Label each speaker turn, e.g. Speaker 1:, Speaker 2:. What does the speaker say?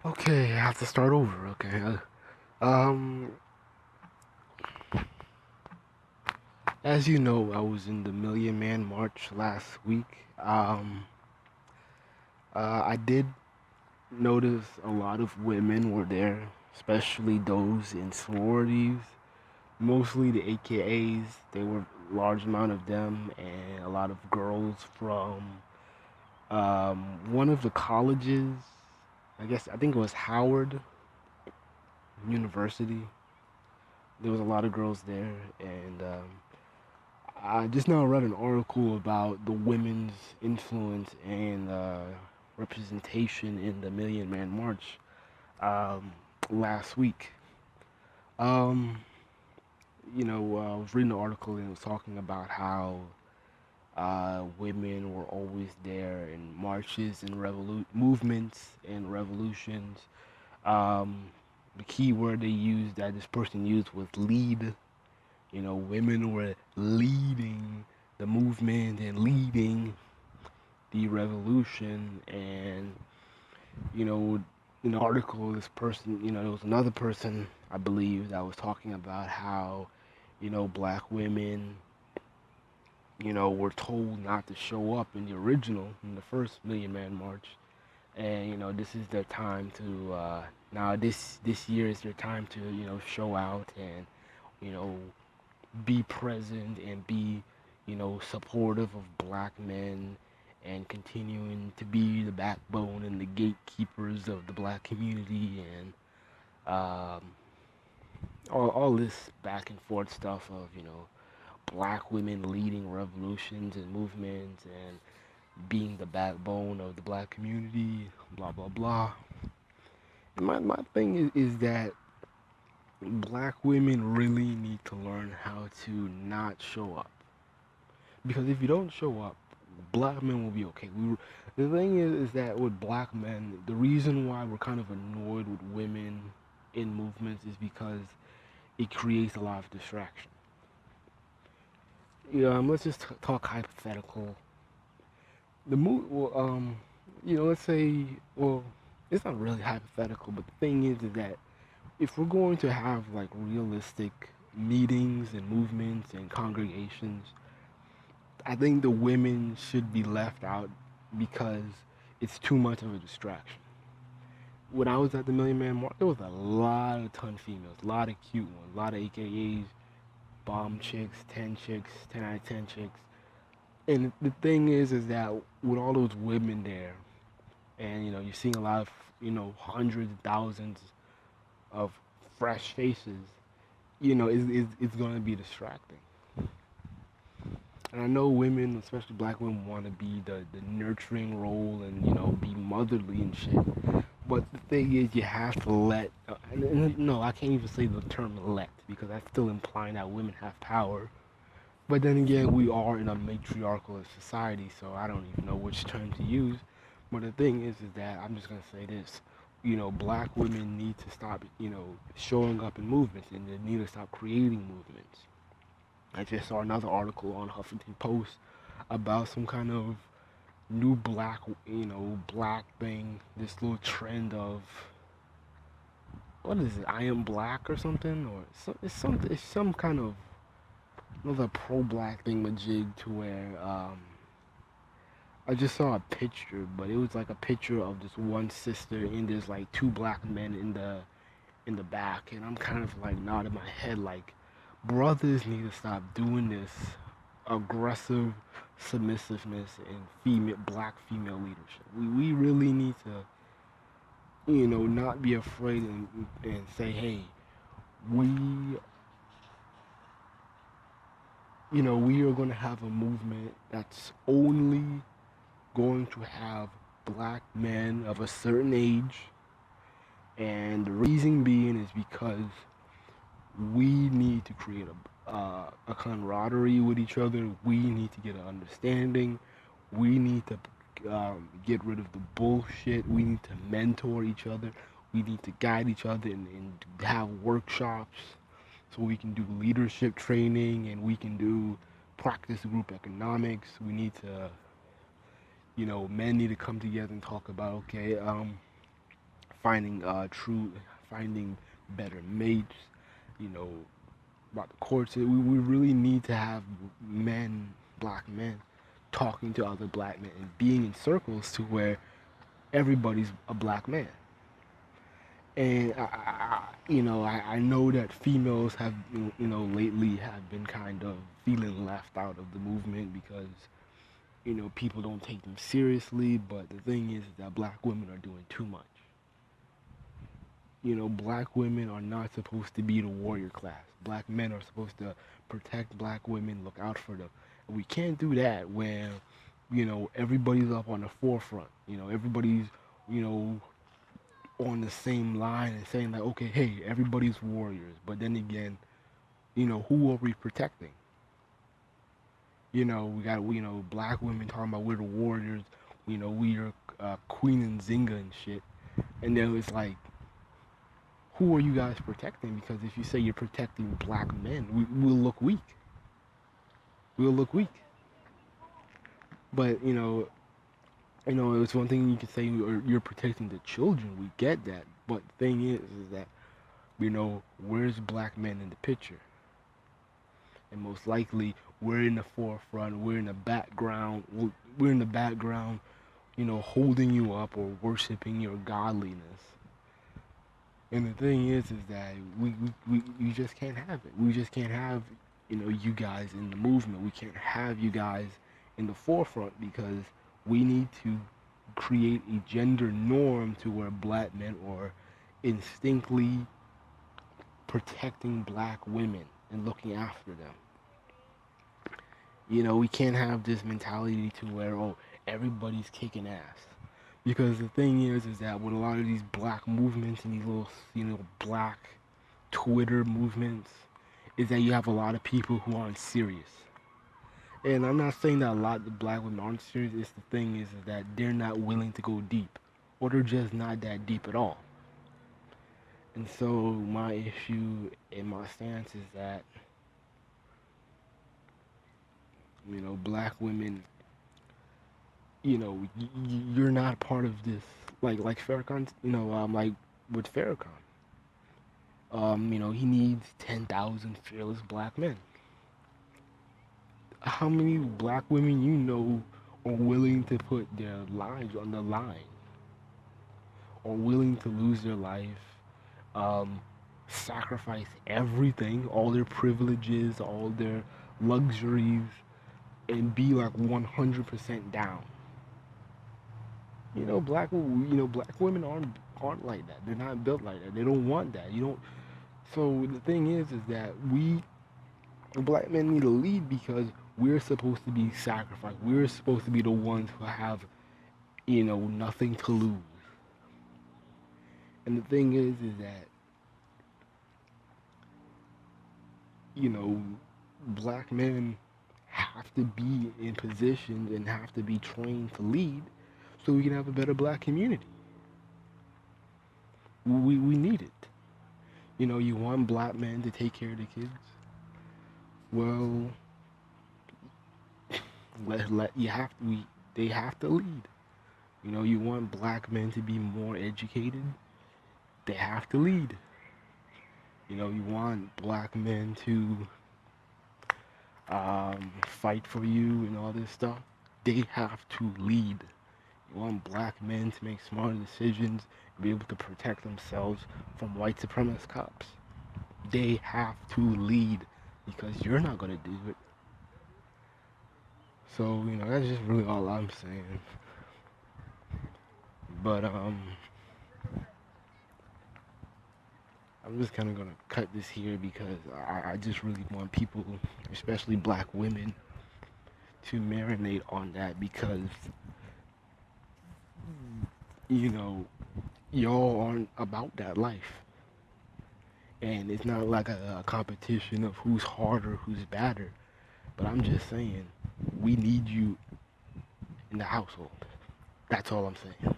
Speaker 1: Okay, I have to start over. Okay. Um, as you know, I was in the Million Man March last week. I did notice a lot of women were there, especially those in sororities, mostly the AKAs. There were a large amount of them, and a lot of girls from one of the colleges. I think it was Howard University. There was a lot of girls there, and I just now read an article about the women's influence and representation in the Million Man March um, last week. Um, I was reading the article and it was talking about how women were always there in marches and movements and revolutions. Um, the key word they used that this person used was lead. Women were leading the movement and leading the revolution. And you know in the article, this person, there was another person, I believe, that was talking about how black women were told not to show up in the first Million Man March. And this is their time to now this year is their time to show out and you know be present and be, supportive of black men and continuing to be the backbone and the gatekeepers of the black community and um, all this back and forth stuff of, black women leading revolutions and movements and being the backbone of the black community, blah, blah, blah. My thing is that black women really need to learn how to not show up. Because if you don't show up, black men will be okay. The thing is that with black men, the reason why we're kind of annoyed with women in movements is because it creates a lot of distraction. Let's just talk hypothetical. The move, well, let's say, well, it's not really hypothetical, but the thing is that if we're going to have like realistic meetings and movements and congregations, I think the women should be left out because it's too much of a distraction. When I was at the Million Man Mark, there was a lot of ton females, a lot of cute ones, a lot of AKAs, bomb chicks, 10 chicks, 10 out of 10 chicks. And the thing is that with all those women there, and you're seeing a lot of, hundreds, thousands of fresh faces, it's going to be distracting. And I know women, especially black women, want to be the nurturing role and be motherly and shit. But the thing is, you have to let. No, I can't even say the term "let" because that's still implying that women have power. But then again, we are in a matriarchal society, so I don't even know which term to use. But the thing is that I'm just gonna say this. Black women need to stop, showing up in movements, and they need to stop creating movements. I just saw another article on Huffington Post about some kind of new black, black thing. This little trend of what is it? I am black or something, or it's some kind of another pro-black thing majig to where I just saw a picture, but it was like a picture of this one sister and there's like two black men in the back, and I'm kind of like nodding my head like brothers need to stop doing this aggressive submissiveness and black female leadership. We really need to not be afraid and say, hey, we we are going to have a movement that's only going to have black men of a certain age, and the reason being is because we need to create a camaraderie with each other. We need to get an understanding. We need to get rid of the bullshit. We need to mentor each other. We need to guide each other and have workshops so we can do leadership training and we can do practice group economics. We need to, men need to come together and talk about, okay, finding finding better mates, you know, about the courts. We really need to have men, black men, talking to other black men and being in circles to where everybody's a black man. And I know that females have, lately have been kind of feeling left out of the movement because, people don't take them seriously. But the thing is that black women are doing too much. Black women are not supposed to be the warrior class. Black men are supposed to protect black women, look out for them. And we can't do that when, everybody's up on the forefront. Everybody's, you know, on the same line and saying like, okay, hey, everybody's warriors. But then again, who are we protecting? We got, black women talking about we're the warriors. We are Queen and Zinga and shit. And then it's like, who are you guys protecting? Because if you say you're protecting black men, we'll look weak. We'll look weak. But it's one thing you can say you're protecting the children. We get that. But the thing is that where's black men in the picture? And most likely we're in the forefront. We're in the background. We're in the background. Holding you up or worshiping your godliness. And the thing is that we just can't have it. We just can't have, you guys in the movement. We can't have you guys in the forefront because we need to create a gender norm to where black men are instinctively protecting black women and looking after them. We can't have this mentality to where, oh, everybody's kicking ass. Because the thing is that with a lot of these black movements and these little, black Twitter movements, is that you have a lot of people who aren't serious. And I'm not saying that a lot of the black women aren't serious. It's the thing is that they're not willing to go deep. Or they're just not that deep at all. And so my issue and my stance is that, black women, you're not part of this. Like Farrakhan, like with Farrakhan. He needs 10,000 fearless black men. How many black women are willing to put their lives on the line? Are willing to lose their life, sacrifice everything, all their privileges, all their luxuries, and be like 100% down. Black women aren't like that. They're not built like that. They don't want that. So the thing is that we black men need to lead because we're supposed to be sacrificed. We're supposed to be the ones who have, nothing to lose. And the thing is that, black men have to be in positions and have to be trained to lead so we can have a better black community. We need it. You want black men to take care of the kids? Well, they have to lead. You want black men to be more educated? They have to lead. You want black men to fight for you and all this stuff? They have to lead. You want black men to make smarter decisions and be able to protect themselves from white supremacist cops? They have to lead because you're not going to do it. So, that's just really all I'm saying. But, I'm just kind of going to cut this here because I just really want people, especially black women, to marinate on that because, y'all aren't about that life. And it's not like a competition of who's harder, who's badder. But I'm just saying, we need you in the household. That's all I'm saying.